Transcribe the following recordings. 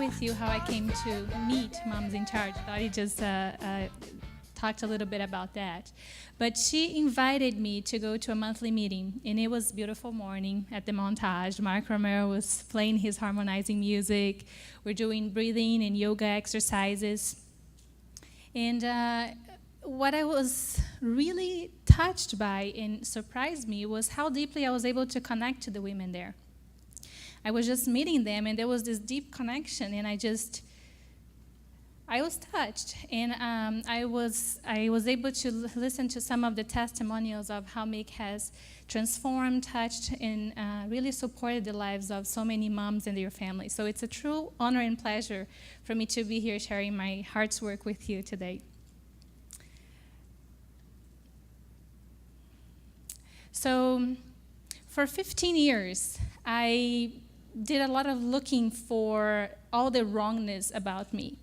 with you how I came to meet Moms in Charge. I thought you just talked a little bit about that. But she invited me to go to a monthly meeting, and it was a beautiful morning at the Montage. Mark Romero was playing his harmonizing music. We're doing breathing and yoga exercises. And what I was really touched by and surprised me was how deeply I was able to connect to the women there. I was just meeting them, and there was this deep connection, and I was touched, and I was able to listen to some of the testimonials of how MIC has transformed, touched, and really supported the lives of so many moms and their families. So it's a true honor and pleasure for me to be here sharing my heart's work with you today. So for 15 years, I did a lot of looking for all the wrongness about me.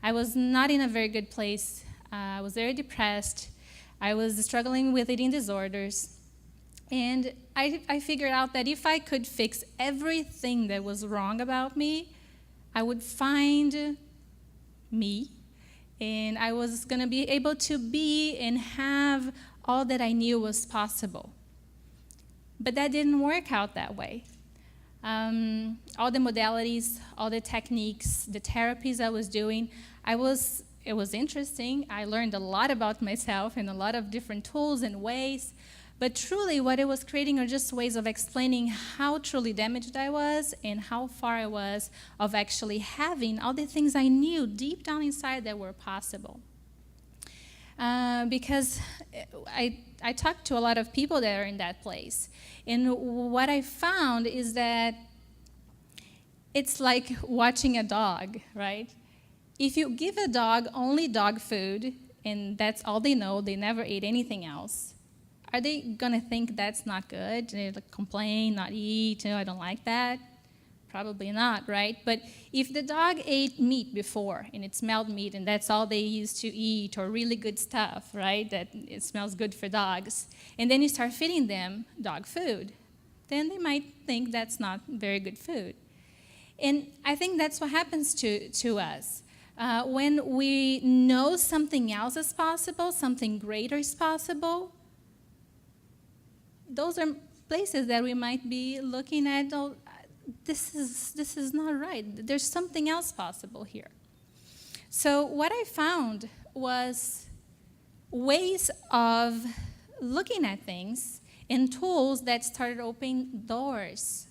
I was not in a very good place. I was very depressed. I was struggling with eating disorders. And I figured out that if I could fix everything that was wrong about me, I would find me, and I was going to be able to be and have all that I knew was possible. But that didn't work out that way. All the modalities, all the techniques, the therapies I was doing, it was interesting. I learned a lot about myself and a lot of different tools and ways. But truly, what it was creating are just ways of explaining how truly damaged I was and how far I was of actually having all the things I knew deep down inside that were possible. Because I talked to a lot of people that are in that place. And what I found is that it's like watching a dog, right? If you give a dog only dog food, and that's all they know, they never ate anything else, are they going to think that's not good? They complain, not eat, I don't like that? Probably not, right? But if the dog ate meat before, and it smelled meat, and that's all they used to eat, or really good stuff, right, that it smells good for dogs, and then you start feeding them dog food, then they might think that's not very good food. And I think that's what happens to us. When we know something else is possible, something greater is possible, those are places that we might be looking at, oh, this is not right. There's something else possible here. So what I found was ways of looking at things and tools that started opening doors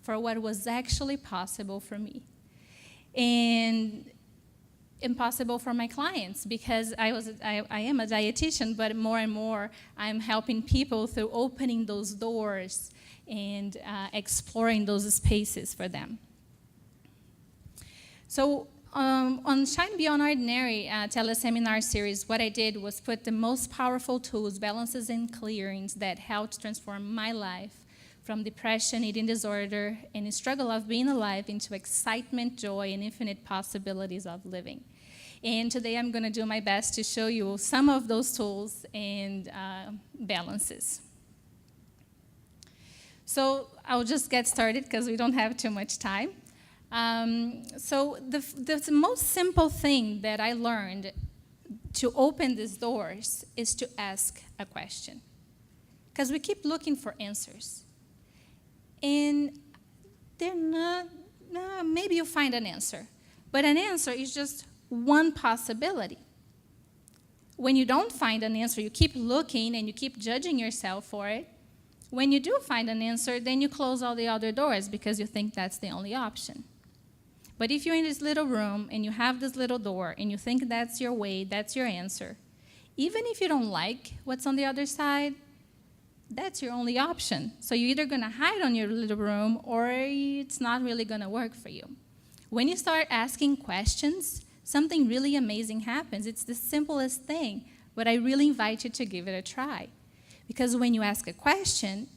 for what was actually possible for me. And impossible for my clients, because I am a dietitian, but more and more I'm helping people through opening those doors and exploring those spaces for them. So on Shine Beyond Ordinary teleseminar series, what I did was put the most powerful tools, balances, and clearings that helped transform my life from depression, eating disorder, and the struggle of being alive into excitement, joy, and infinite possibilities of living. And today I'm going to do my best to show you some of those tools and balances. So I'll just get started because we don't have too much time. So the most simple thing that I learned to open these doors is to ask a question. Because we keep looking for answers. And they're not, maybe you'll find an answer. But an answer is just one possibility. When you don't find an answer, you keep looking and you keep judging yourself for it. When you do find an answer, then you close all the other doors because you think that's the only option. But if you're in this little room and you have this little door and you think that's your way, that's your answer, even if you don't like what's on the other side, that's your only option. So you're either going to hide on your little room or it's not really going to work for you. When you start asking questions, something really amazing happens. It's the simplest thing, but I really invite you to give it a try. Because when you ask a question,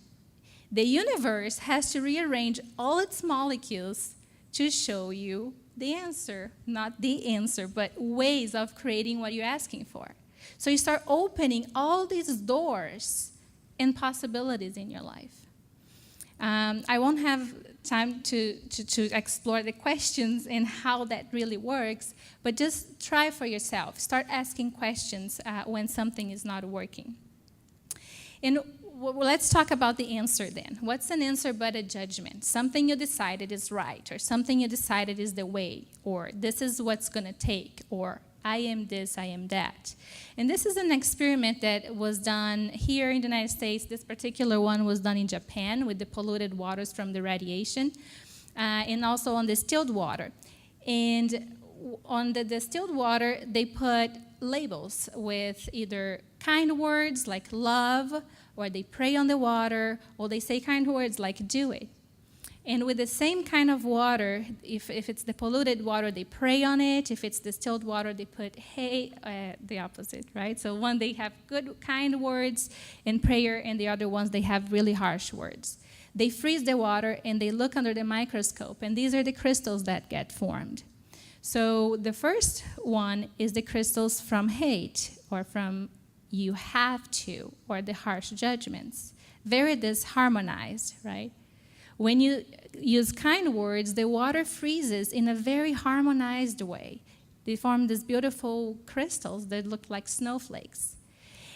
the universe has to rearrange all its molecules to show you the answer. Not the answer, but ways of creating what you're asking for. So you start opening all these doors and possibilities in your life. I won't have time to explore the questions and how that really works, but just try for yourself. Start asking questions when something is not working. And let's talk about the answer then. What's an answer but a judgment? Something you decided is right, or something you decided is the way, or this is what's going to take, or I am this, I am that. And this is an experiment that was done here in the United States. This particular one was done in Japan with the polluted waters from the radiation, and also on distilled water. And on the distilled water, they put labels with either kind words like love, or they pray on the water, or they say kind words like do it. And with the same kind of water, if it's the polluted water, they pray on it. If it's distilled water, they put the opposite, right? So one, they have good, kind words in prayer, and the other ones, they have really harsh words. They freeze the water, and they look under the microscope, and these are the crystals that get formed. So the first one is the crystals from hate, or from you have to, or the harsh judgments. Very disharmonized, right? When you use kind words, the water freezes in a very harmonized way. They form these beautiful crystals that look like snowflakes.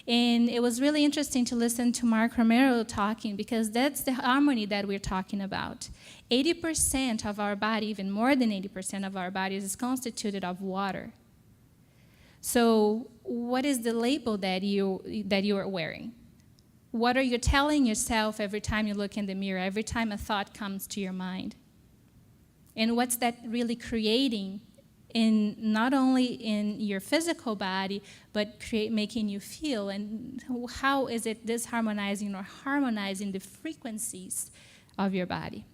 And it was really interesting to listen to Mark Romero talking, because that's the harmony that we're talking about. 80% of our body, even more than 80% of our bodies, is constituted of water. So what is the label that you are wearing? What are you telling yourself every time you look in the mirror, every time a thought comes to your mind? And what's that really creating in not only in your physical body, but making you feel? And how is it disharmonizing or harmonizing the frequencies of your body?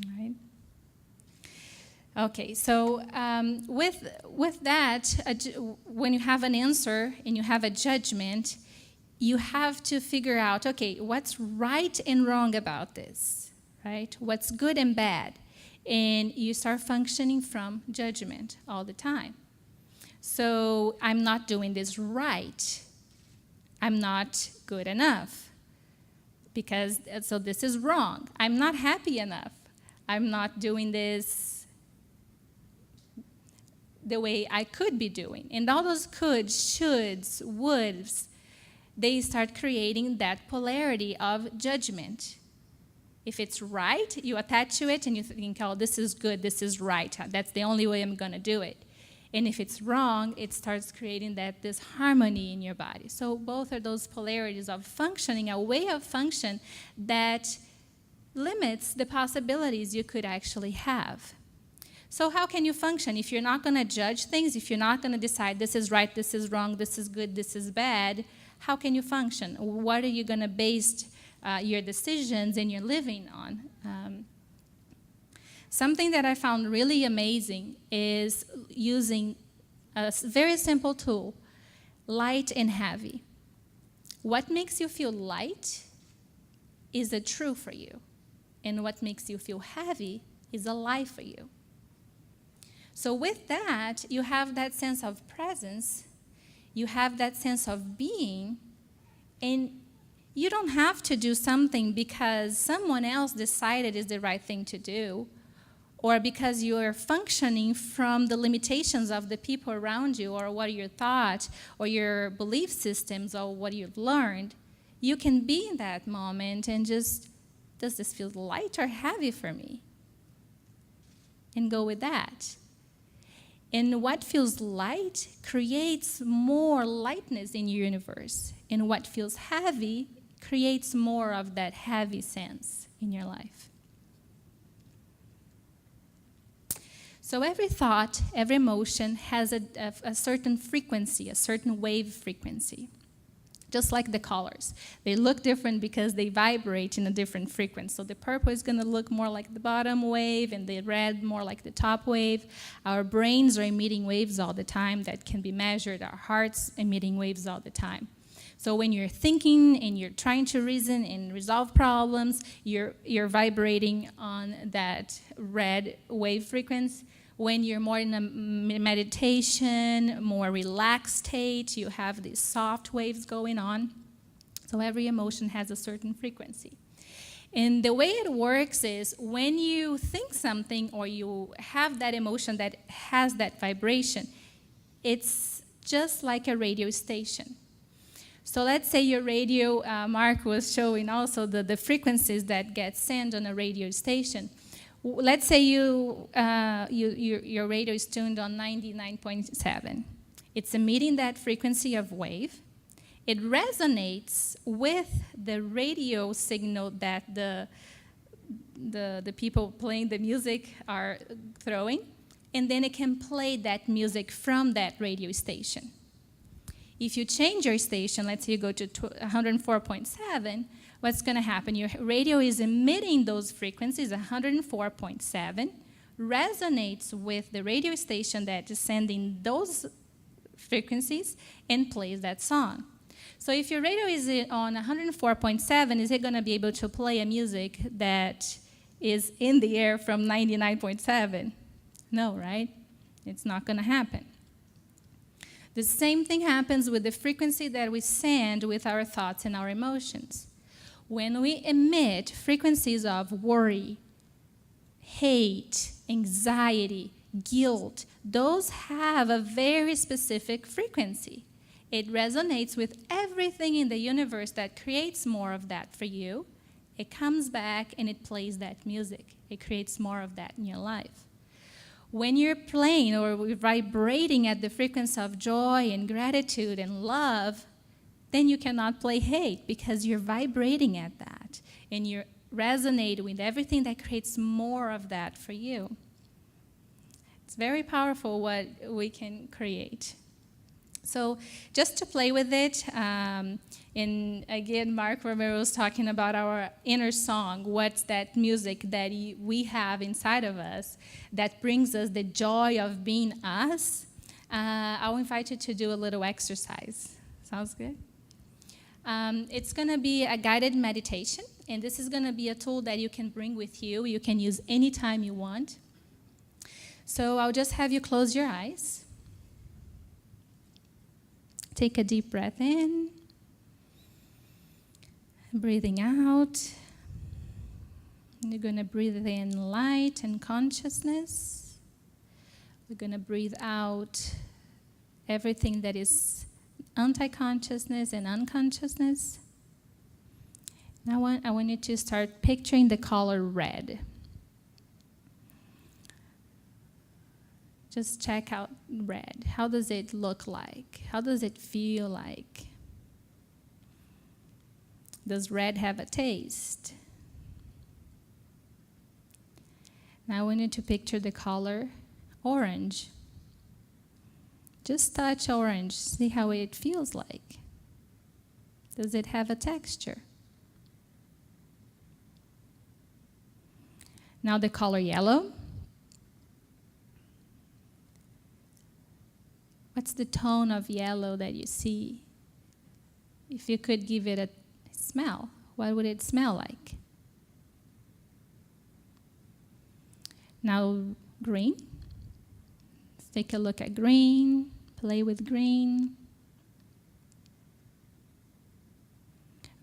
All right. Okay, so with that, when you have an answer and you have a judgment, you have to figure out, okay, what's right and wrong about this, right? What's good and bad? And you start functioning from judgment all the time. So I'm not doing this right. I'm not good enough. So this is wrong. I'm not happy enough. I'm not doing this the way I could be doing. And all those coulds, shoulds, woulds, they start creating that polarity of judgment. If it's right, you attach to it and you think, oh, this is good, this is right. That's the only way I'm going to do it. And if it's wrong, it starts creating that disharmony in your body. So both are those polarities of functioning, a way of function that limits the possibilities you could actually have. So how can you function if you're not going to judge things, if you're not going to decide this is right, this is wrong, this is good, this is bad? How can you function? What are you going to base your decisions and your living on? Something that I found really amazing is using a very simple tool, light and heavy. What makes you feel light is a true for you, and what makes you feel heavy is a lie for you. So with that, you have that sense of presence, you have that sense of being, and you don't have to do something because someone else decided is the right thing to do, or because you're functioning from the limitations of the people around you, or what your thoughts, or your belief systems, or what you've learned. You can be in that moment and just, does this feel light or heavy for me? And go with that. And what feels light creates more lightness in your universe. And what feels heavy creates more of that heavy sense in your life. So every thought, every emotion has a certain frequency, a certain wave frequency. Just like the colors. They look different because they vibrate in a different frequency. So the purple is going to look more like the bottom wave, and the red more like the top wave. Our brains are emitting waves all the time that can be measured. Our hearts emitting waves all the time. So when you're thinking and you're trying to reason and resolve problems, you're vibrating on that red wave frequency. When you're more in a meditation, more relaxed state, you have these soft waves going on. So every emotion has a certain frequency. And the way it works is when you think something or you have that emotion that has that vibration, it's just like a radio station. So let's say your radio, Mark was showing also the frequencies that get sent on a radio station. Let's say your radio is tuned on 99.7. It's emitting that frequency of wave. It resonates with the radio signal that the people playing the music are throwing, and then it can play that music from that radio station. If you change your station, let's say you go to 104.7, what's going to happen? Your radio is emitting those frequencies, 104.7, resonates with the radio station that is sending those frequencies and plays that song. So if your radio is on 104.7, is it going to be able to play a music that is in the air from 99.7? No, right? It's not going to happen. The same thing happens with the frequency that we send with our thoughts and our emotions. When we emit frequencies of worry, hate, anxiety, guilt, those have a very specific frequency. It resonates with everything in the universe that creates more of that for you. It comes back and it plays that music. It creates more of that in your life. When you're playing or vibrating at the frequency of joy and gratitude and love, then you cannot play hate because you're vibrating at that and you're resonating with everything that creates more of that for you. It's very powerful what we can create. So just to play with it, and again, Mark Romero was talking about our inner song. What's that music that we have inside of us that brings us the joy of being us? I'll invite you to do a little exercise. Sounds good? It's going to be a guided meditation, and this is going to be a tool that you can bring with you. You can use anytime you want. So I'll just have you close your eyes. Take a deep breath in, breathing out. You're going to breathe in light and consciousness. We're going to breathe out everything that is anti-consciousness and unconsciousness. Now I want you to start picturing the color red. Just check out red. How does it look like? How does it feel like? Does red have a taste? Now I want you to picture the color orange. Just touch orange. See how it feels like. Does it have a texture? Now the color yellow. What's the tone of yellow that you see? If you could give it a smell, what would it smell like? Now green. Let's take a look at green, play with green.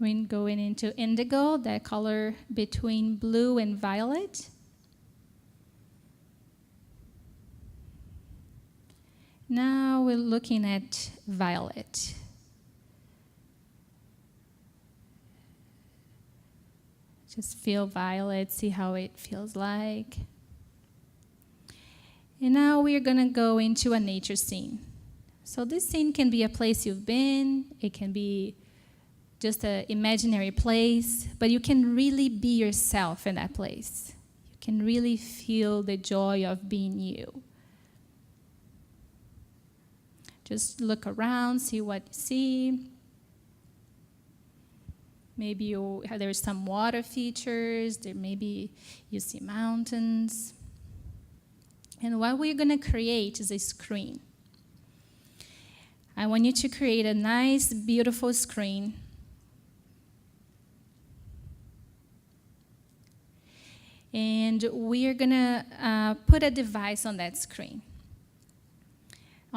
We're going into indigo, that color between blue and violet. Now we're looking at violet. Just feel violet, see how it feels like. And now we're going to go into a nature scene. So this scene can be a place you've been, it can be just an imaginary place, but you can really be yourself in that place. You can really feel the joy of being you. Just look around, see what you see. Maybe there's some water features, maybe you see mountains. And what we're going to create is a screen. I want you to create a nice, beautiful screen. And we are going to put a device on that screen.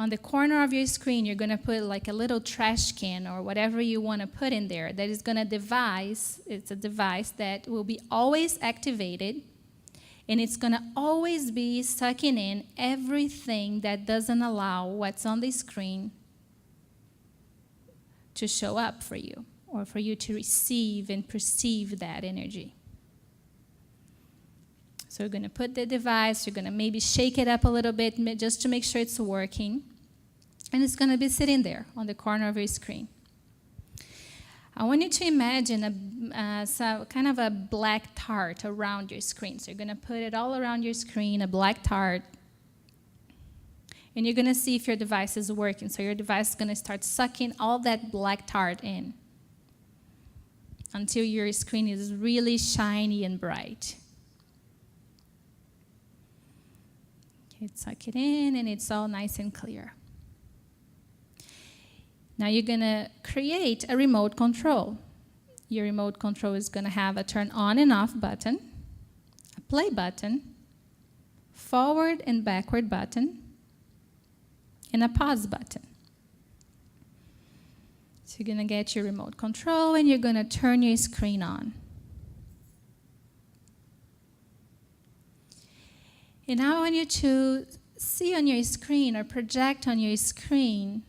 on the corner of your screen, you're going to put like a little trash can or whatever you want to put in there that is going to it's a device that will be always activated, and it's going to always be sucking in everything that doesn't allow what's on the screen to show up for you or for you to receive and perceive that energy. So you're going to put the device, you're going to maybe shake it up a little bit just to make sure it's working. And it's going to be sitting there on the corner of your screen. I want you to imagine kind of a black tart around your screen. So you're going to put it all around your screen, a black tart. And you're going to see if your device is working. So your device is going to start sucking all that black tart in until your screen is really shiny and bright. Okay, suck it in, and it's all nice and clear. Now you're going to create a remote control. Your remote control is going to have a turn on and off button, a play button, forward and backward button, and a pause button. So you're going to get your remote control and you're going to turn your screen on. And now I want you to see on your screen or project on your screen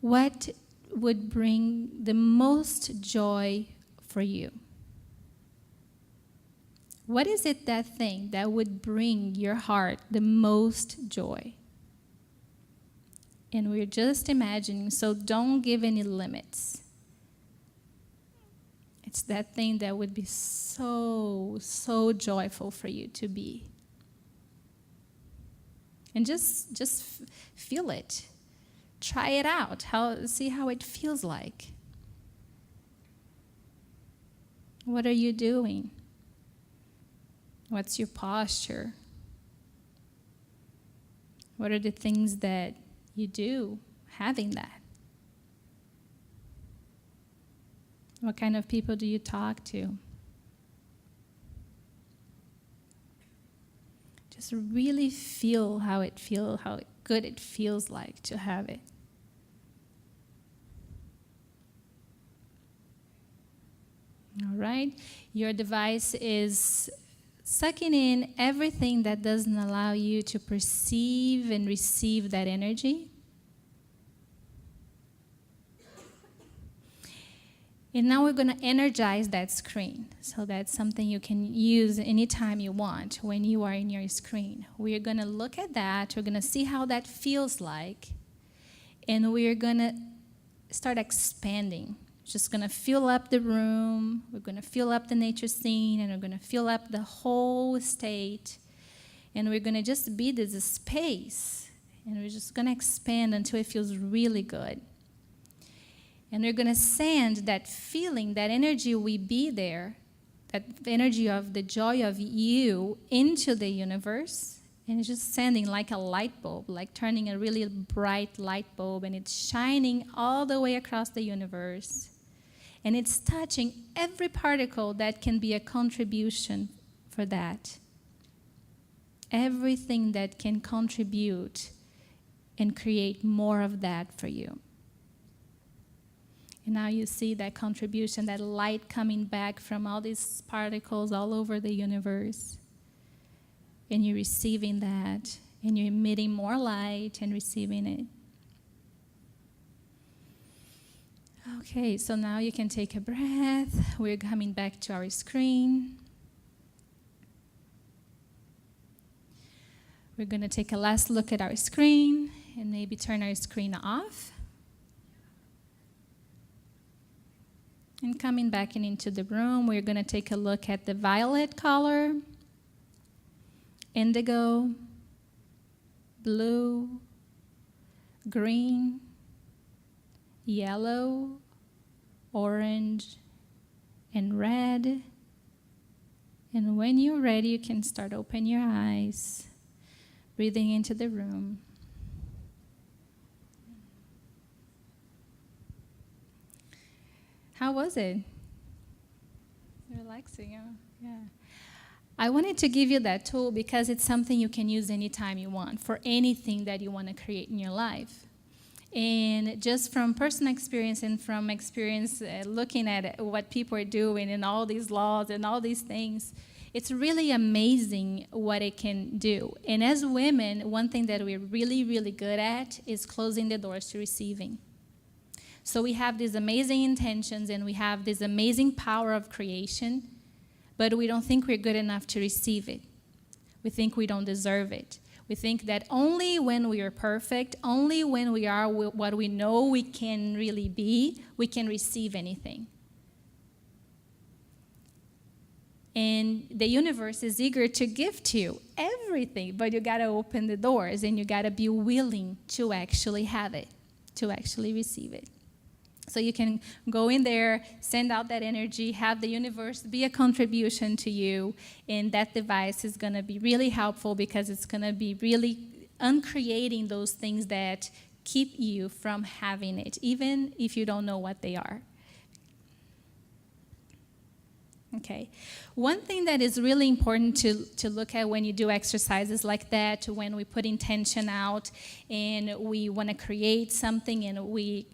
what would bring the most joy for you. What is it, that thing that would bring your heart the most joy? And we're just imagining, so don't give any limits. It's that thing that would be so, so joyful for you to be. And just feel it. Try it out. See how it feels like. What are you doing? What's your posture? What are the things that you do having that? What kind of people do you talk to? Just really feel how good it feels like to have it. All right? Your device is sucking in everything that doesn't allow you to perceive and receive that energy. And now we're going to energize that screen. So that's something you can use anytime you want when you are in your screen. We're going to look at that. We're going to see how that feels like. And we're going to start expanding. Just going to fill up the room. We're going to fill up the nature scene. And we're going to fill up the whole state. And we're going to just be this space. And we're just going to expand until it feels really good. And we're going to send that feeling, that energy will be there, that energy of the joy of you into the universe. And it's just sending like a light bulb, like turning a really bright light bulb. And it's shining all the way across the universe. And it's touching every particle that can be a contribution for that. Everything that can contribute and create more of that for you. And now you see that contribution, that light coming back from all these particles all over the universe. And you're receiving that, and you're emitting more light and receiving it. Okay, so now you can take a breath. We're coming back to our screen. We're going to take a last look at our screen and maybe turn our screen off. And coming back into the room, we're going to take a look at the violet color, indigo, blue, green, yellow, orange, and red. And when you're ready, you can start opening your eyes, breathing into the room. How was it? Relaxing, yeah. I wanted to give you that tool because it's something you can use anytime you want for anything that you want to create in your life. And just from personal experience and from experience looking at what people are doing and all these laws and all these things, it's really amazing what it can do. And as women, one thing that we're really, really good at is closing the doors to receiving. So we have these amazing intentions and we have this amazing power of creation, but we don't think we're good enough to receive it. We think we don't deserve it. We think that only when we are perfect, only when we are what we know we can really be, we can receive anything. And the universe is eager to give to you everything, but you got to open the doors and you got to be willing to actually have it, to actually receive it. So you can go in there, send out that energy, have the universe be a contribution to you, and that device is going to be really helpful because it's going to be really uncreating those things that keep you from having it, even if you don't know what they are. Okay. One thing that is really important to look at when you do exercises like that, when we put intention out and we want to create something and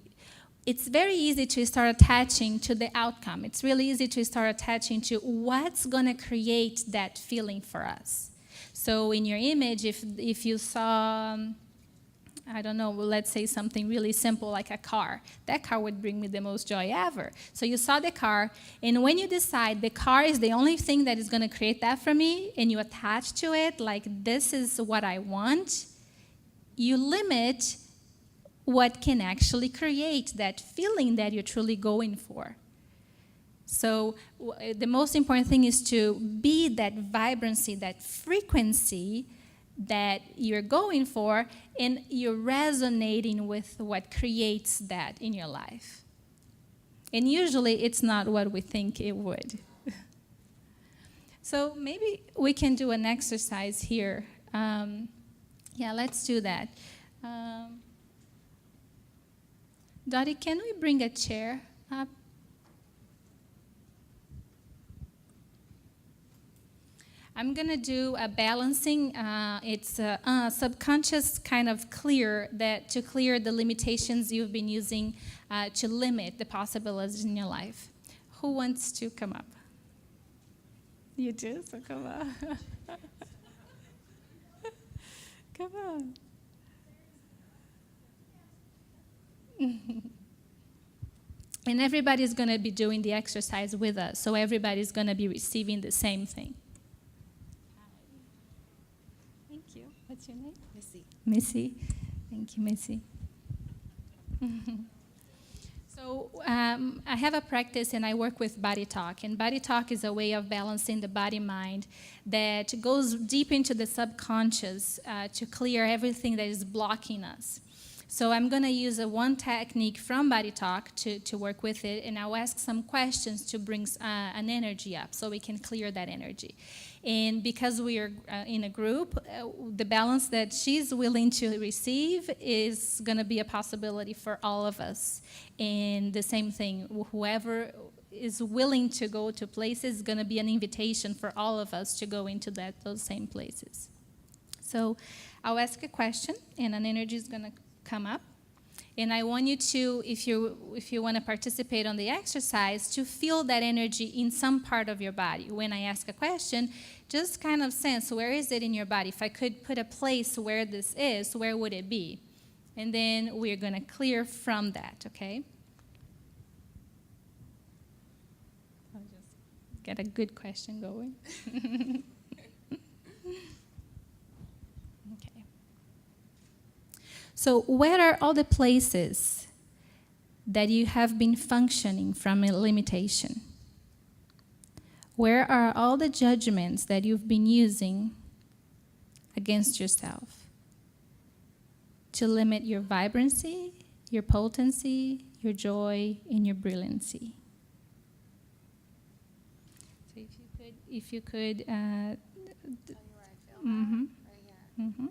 it's very easy to start attaching to the outcome. It's really easy to start attaching to what's going to create that feeling for us. So in your image, if you saw, I don't know, let's say something really simple like a car. That car would bring me the most joy ever. So you saw the car, and when you decide the car is the only thing that is going to create that for me, and you attach to it like this is what I want, you limit what can actually create that feeling that you're truly going for. So the most important thing is to be that vibrancy, that frequency that you're going for, and you're resonating with what creates that in your life. And usually it's not what we think it would. So maybe we can do an exercise here. Yeah, let's do that. Dottie, can we bring a chair up? I'm going to do a balancing. It's a subconscious kind of to clear the limitations you've been using to limit the possibilities in your life. Who wants to come up? You do? So come on. Come on. And everybody's going to be doing the exercise with us, so everybody's going to be receiving the same thing. Thank you. What's your name? Missy. Missy. Thank you, Missy. So I have a practice and I work with body talk. And body talk is a way of balancing the body-mind that goes deep into the subconscious to clear everything that is blocking us. So I'm going to use one technique from body talk to work with it, and I'll ask some questions to bring an energy up so we can clear that energy. And because we are in a group, the balance that she's willing to receive is going to be a possibility for all of us. And the same thing, whoever is willing to go to places is going to be an invitation for all of us to go into those same places. So I'll ask a question, and an energy is going to come up. And I want you to, if you want to participate on the exercise, to feel that energy in some part of your body. When I ask a question, just kind of sense, where is it in your body? If I could put a place where this is, where would it be? And then we're going to clear from that, okay? I'll just get a good question going. So where are all the places that you have been functioning from a limitation? Where are all the judgments that you've been using against yourself to limit your vibrancy, your potency, your joy, and your brilliancy? So if you could, Tell you where I feel mm-hmm. right here. Mm-hmm.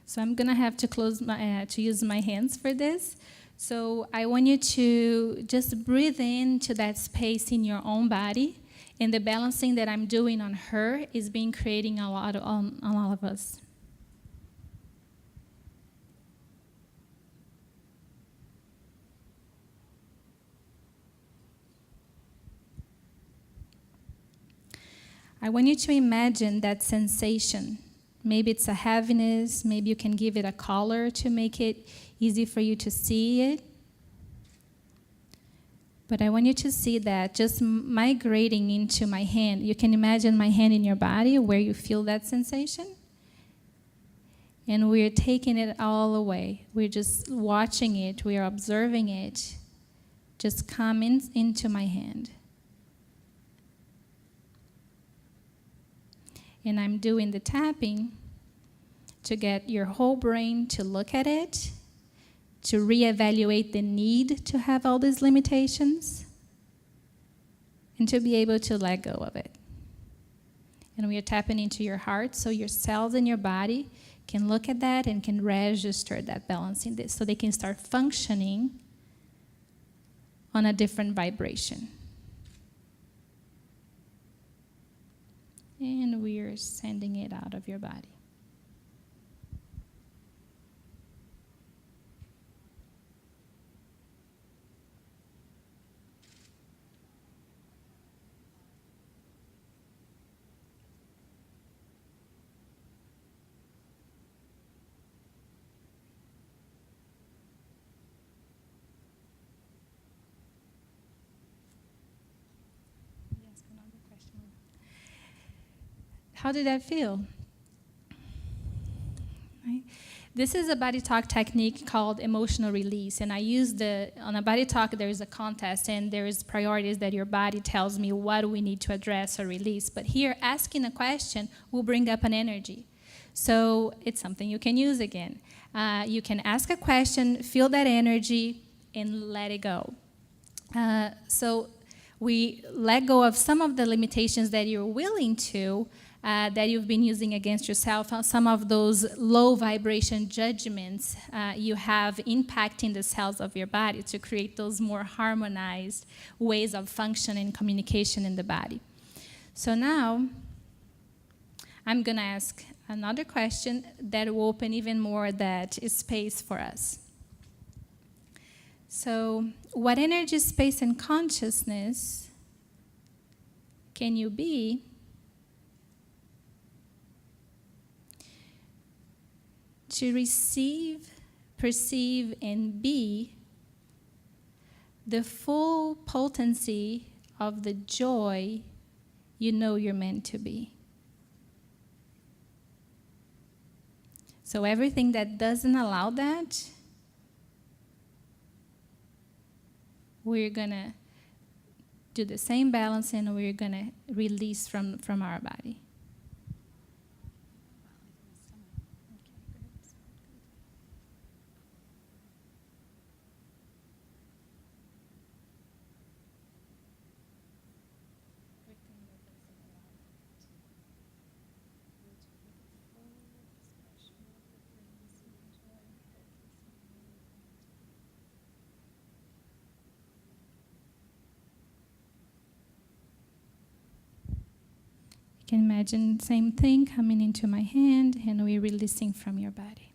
So I'm gonna have to to use my hands for this. So I want you to just breathe into that space in your own body, and the balancing that I'm doing on her is being creating a lot on all of us. I want you to imagine that sensation. Maybe it's a heaviness, maybe you can give it a color to make it easy for you to see it. But I want you to see that just migrating into my hand. You can imagine my hand in your body where you feel that sensation. And we're taking it all away. We're just watching it, we are observing it. Just come into my hand. And I'm doing the tapping to get your whole brain to look at it, to reevaluate the need to have all these limitations, and to be able to let go of it. And we are tapping into your heart so your cells in your body can look at that and can register that balancing this so they can start functioning on a different vibration. And we are sending it out of your body. Yes, another question. How did that feel? Right? This is a body talk technique called emotional release, and I use on a body talk there is a contest and there is priorities that your body tells me what we need to address or release. But here, asking a question will bring up an energy. So it's something you can use again. You can ask a question, feel that energy, and let it go. So we let go of some of the limitations that you're willing to, that you've been using against yourself, some of those low vibration judgments you have impacting the cells of your body to create those more harmonized ways of function and communication in the body. So now, I'm going to ask another question that will open even more that space for us. So, what energy, space, and consciousness can you be to receive, perceive, and be the full potency of the joy you know you're meant to be? So everything that doesn't allow that, we're going to do the same balance and we're going to release from our body. You can imagine the same thing coming into my hand and we're releasing from your body.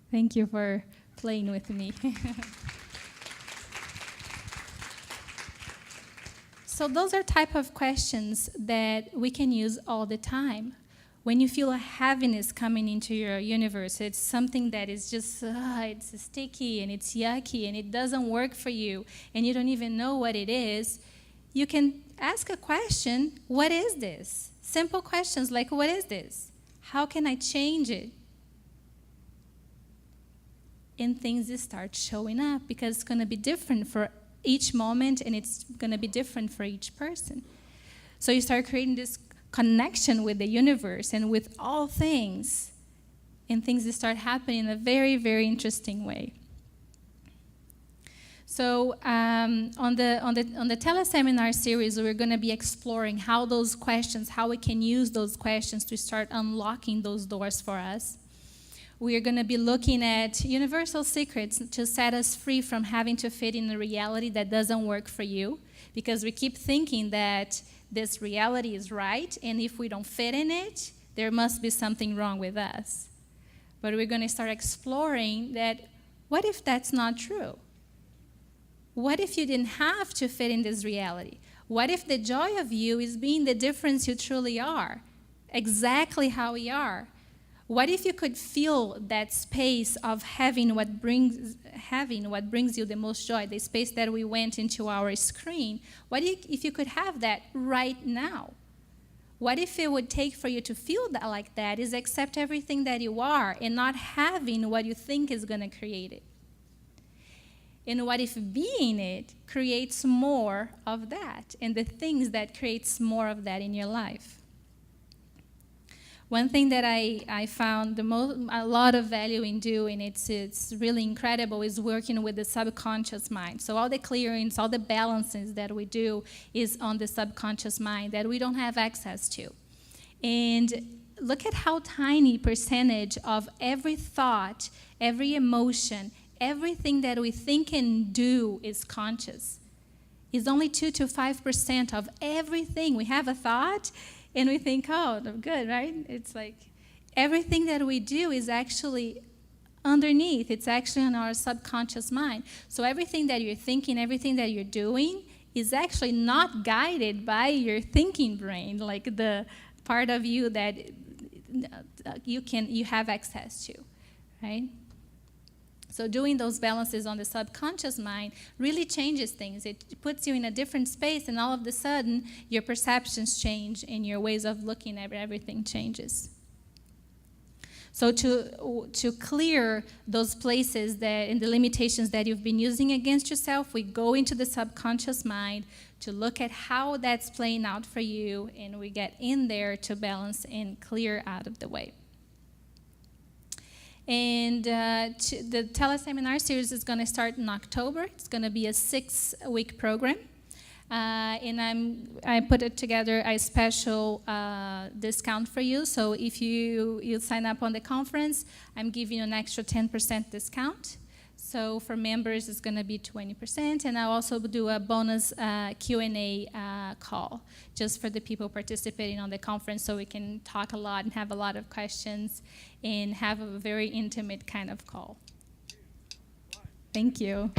Thank you for playing with me. So those are type of questions that we can use all the time. When you feel a heaviness coming into your universe, it's something that is just, it's sticky and it's yucky and it doesn't work for you and you don't even know what it is, you can ask a question, what is this? Simple questions like, what is this? How can I change it? And things start showing up because it's going to be different for each moment, and it's going to be different for each person. So you start creating this connection with the universe and with all things, and things that start happening in a very, very interesting way. So on the teleseminar series, we're going to be exploring how those questions, how we can use those questions to start unlocking those doors for us. We are going to be looking at universal secrets to set us free from having to fit in a reality that doesn't work for you, because we keep thinking that this reality is right, and if we don't fit in it, there must be something wrong with us. But we're going to start exploring that, what if that's not true? What if you didn't have to fit in this reality? What if the joy of you is being the difference you truly are, exactly how we are? What if you could feel that space of having what brings you the most joy, the space that we went into our screen? What if you could have that right now? What if it would take for you to feel that like that is accept everything that you are and not having what you think is going to create it? And what if being it creates more of that, and the things that creates more of that in your life? One thing that I found a lot of value in doing, it's really incredible, is working with the subconscious mind. So all the clearings, all the balances that we do is on the subconscious mind that we don't have access to. And look at how tiny percentage of every thought, every emotion, everything that we think and do is conscious. It's only 2 to 5% of everything. We have a thought, and we think, oh, good, right? It's like everything that we do is actually underneath. It's actually on our subconscious mind. So everything that you're thinking, everything that you're doing is actually not guided by your thinking brain, like the part of you that you have access to, right? So doing those balances on the subconscious mind really changes things. It puts you in a different space, and all of a sudden, your perceptions change and your ways of looking at everything changes. So to clear those places that and the limitations that you've been using against yourself, we go into the subconscious mind to look at how that's playing out for you, and we get in there to balance and clear out of the way. And the teleseminar series is going to start in October. It's going to be a 6-week program. And I put it together a special discount for you. So if you sign up on the conference, I'm giving you an extra 10% discount. So for members, it's going to be 20%, and I'll also do a bonus Q&A call just for the people participating on the conference, so we can talk a lot and have a lot of questions and have a very intimate kind of call. Thank you.